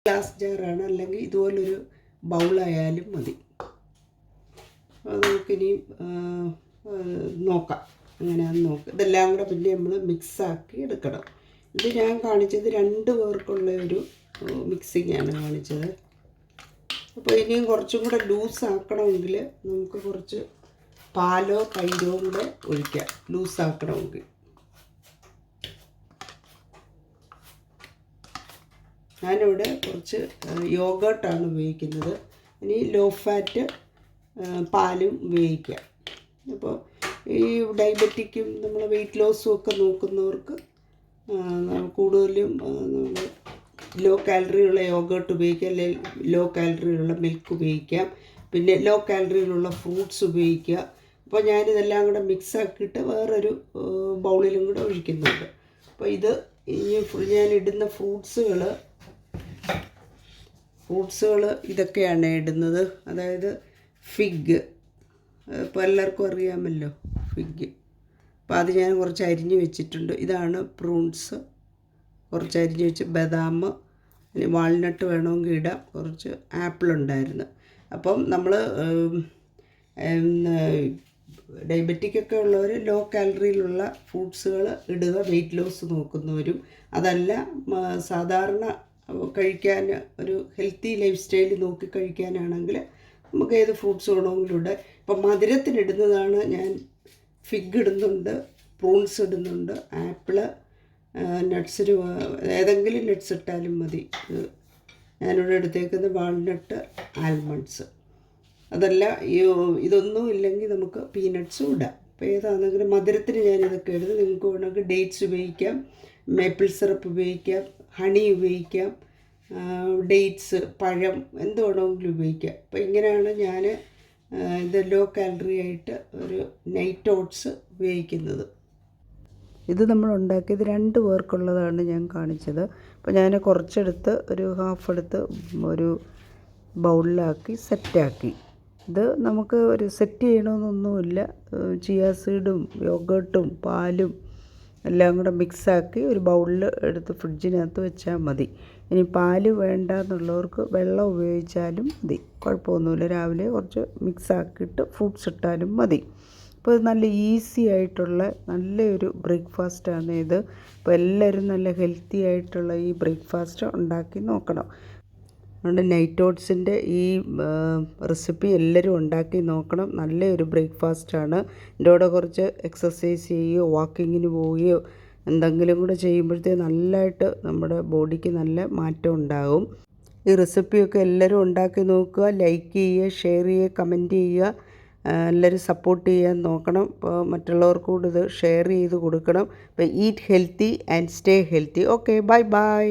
Glass ജാറാണ്, അല്ലെങ്കിൽ ഇതുപോലൊരു ബൗളായാലും മതി. അത് നമുക്കിനി നോക്കാം എങ്ങനെയാണെന്ന് നോക്കാം. ഇതെല്ലാം കൂടെ പിന്നെ നമ്മൾ മിക്സാക്കി എടുക്കണം. ഇത് ഞാൻ കാണിച്ചത് 2 പേർക്കുള്ള ഒരു മിക്സിങ്ങാണ് കാണിച്ചത്. അപ്പോൾ ഇനിയും കുറച്ചും കൂടെ ലൂസാക്കണമെങ്കിൽ നമുക്ക് കുറച്ച് പാലോ തൈരോ കൂടെ ഒഴിക്കാം, ലൂസാക്കണമെങ്കിൽ. ഞാനിവിടെ കുറച്ച് യോഗേർട്ടാണ് ഉപയോഗിക്കുന്നത്. ഇനി ലോ ഫാറ്റ് പാലും ഉപയോഗിക്കാം. അപ്പോൾ ഈ ഡയബറ്റിക്കും നമ്മൾ വെയിറ്റ് ലോസും ഒക്കെ നോക്കുന്നവർക്ക് കൂടുതലും ലോ കാലറിയുള്ള യോഗേർട്ട് ഉപയോഗിക്കാം, അല്ലെങ്കിൽ ലോ കാലറിയുള്ള മിൽക്ക് ഉപയോഗിക്കാം, പിന്നെ ലോ കാലറിയിലുള്ള ഫ്രൂട്ട്സ് ഉപയോഗിക്കുക. അപ്പോൾ ഞാനിതെല്ലാം കൂടെ മിക്സാക്കിയിട്ട് വേറൊരു ബൗളിലും കൂടെ ഒഴിക്കുന്നുണ്ട്. അപ്പോൾ ഇത് ഞാൻ ഇടുന്ന ഫ്രൂട്ട്സുകൾ ഇതൊക്കെയാണ് ഇടുന്നത്. അതായത് ഫിഗ്, ഇപ്പോൾ എല്ലാവർക്കും അറിയാമല്ലോ ഫിഗ്. അപ്പോൾ അത് ഞാൻ കുറച്ച് അരിഞ്ഞ് വെച്ചിട്ടുണ്ട്. ഇതാണ് പ്രൂൺസ്, കുറച്ച് അരിഞ്ഞ് വെച്ച്. ബദാം, ഇനി വാൾനട്ട് വേണമെങ്കിൽ ഇടാം. കുറച്ച് ആപ്പിൾ ഉണ്ടായിരുന്നു. അപ്പം നമ്മൾ ഡയബറ്റിക്കൊക്കെ ഉള്ളവർ ലോ കാലറിയിലുള്ള ഫ്രൂട്ട്സുകൾ ഇടുക, വെയിറ്റ് ലോസ് നോക്കുന്നവരും. അതല്ല സാധാരണ കഴിക്കാൻ ഒരു ഹെൽത്തി ലൈഫ് സ്റ്റൈൽ നോക്കി കഴിക്കാനാണെങ്കിൽ നമുക്ക് ഏത് ഫ്രൂട്ട്സ് വേണമെങ്കിലും ഇടാം. ഇപ്പം മധുരത്തിനിടുന്നതാണ് ഞാൻ. ഫിഗ് ഇടുന്നുണ്ട്, പ്രൂൺസ് ഇടുന്നുണ്ട്, ആപ്പിള്, നട്ട്സിന് ഏതെങ്കിലും നട്ട്സ് ഇട്ടാലും മതി. ഞാനിവിടെ എടുത്തേക്കുന്നത് വാൾനട്ട്, ആൽമണ്ട്സ്. അതല്ല ഇതൊന്നും ഇല്ലെങ്കിൽ നമുക്ക് പീനട്ട്സും ഇടാം. അപ്പോൾ ഏതാണെങ്കിലും മധുരത്തിന് ഞാനിതൊക്കെ ഇടുന്നത്. നിങ്ങൾക്ക് വേണമെങ്കിൽ ഡേറ്റ്സ് ഉപയോഗിക്കാം, മേപ്പിൾ സിറപ്പ് ഉപയോഗിക്കാം, ഹണി ഉപയോഗിക്കാം, ഡേറ്റ്സ്, പഴം, എന്ത് വേണമെങ്കിലും ഉപയോഗിക്കാം. അപ്പോൾ ഇങ്ങനെയാണ് ഞാൻ ഇത് ലോ കാലറി ആയിട്ട് ഒരു നൈറ്റ് ഓട്സ് ഉപയോഗിക്കുന്നത്. ഇത് നമ്മൾ ഉണ്ടാക്കിയത് 2 പേർക്കുള്ളതാണ് ഞാൻ കാണിച്ചത്. അപ്പോൾ ഞാൻ കുറച്ചെടുത്ത് ഒരു ഹാഫ് എടുത്ത് ഒരു ബൗളിലാക്കി സെറ്റാക്കി. ഇത് നമുക്ക് ഒരു സെറ്റ് ചെയ്യണമെന്നൊന്നുമില്ല. ചിയ സീഡും യോഗേർട്ടും പാലും എല്ലാം കൂടെ മിക്സാക്കി ഒരു ബൗളിൽ എടുത്ത് ഫ്രിഡ്ജിനകത്ത് വെച്ചാൽ മതി. ഇനി പാല് വേണ്ട എന്നുള്ളവർക്ക് വെള്ളം ഉപയോഗിച്ചാലും മതി, കുഴപ്പമൊന്നുമില്ല. രാവിലെ കുറച്ച് മിക്സാക്കിയിട്ട് ഫ്രൂട്ട്സ് ഇട്ടാലും മതി. അപ്പോൾ നല്ല ഈസി ആയിട്ടുള്ള നല്ലൊരു ബ്രേക്ക്ഫാസ്റ്റാണ് ഇത്. അപ്പോൾ എല്ലാവരും നല്ല ഹെൽത്തി ആയിട്ടുള്ള ഈ ബ്രേക്ക്ഫാസ്റ്റ് ഉണ്ടാക്കി നോക്കണം. അതുകൊണ്ട് നൈറ്റ് ഓട്സിൻ്റെ ഈ റെസിപ്പി എല്ലാവരും ഉണ്ടാക്കി നോക്കണം. നല്ലൊരു ബ്രേക്ക്ഫാസ്റ്റാണ്. എൻ്റെ കൂടെ കുറച്ച് എക്സസൈസ് ചെയ്യുകയോ വാക്കിങ്ങിന് പോവുകയോ എന്തെങ്കിലും കൂടെ ചെയ്യുമ്പോഴത്തേക്ക് നല്ലതായിട്ട് നമ്മുടെ ബോഡിക്ക് നല്ല മാറ്റം ഉണ്ടാകും. ഈ റെസിപ്പിയൊക്കെ എല്ലാവരും ഉണ്ടാക്കി നോക്കുക, ലൈക്ക് ചെയ്യുക, ഷെയർ ചെയ്യുക, കമൻറ്റ് ചെയ്യുക. എല്ലാവരും സപ്പോർട്ട് ചെയ്യാൻ നോക്കണം. അപ്പോൾ മറ്റുള്ളവർക്ക് കൂടി ഇത് ഷെയർ ചെയ്ത് കൊടുക്കണം. അപ്പോൾ eat healthy and stay healthy. Okay, bye bye.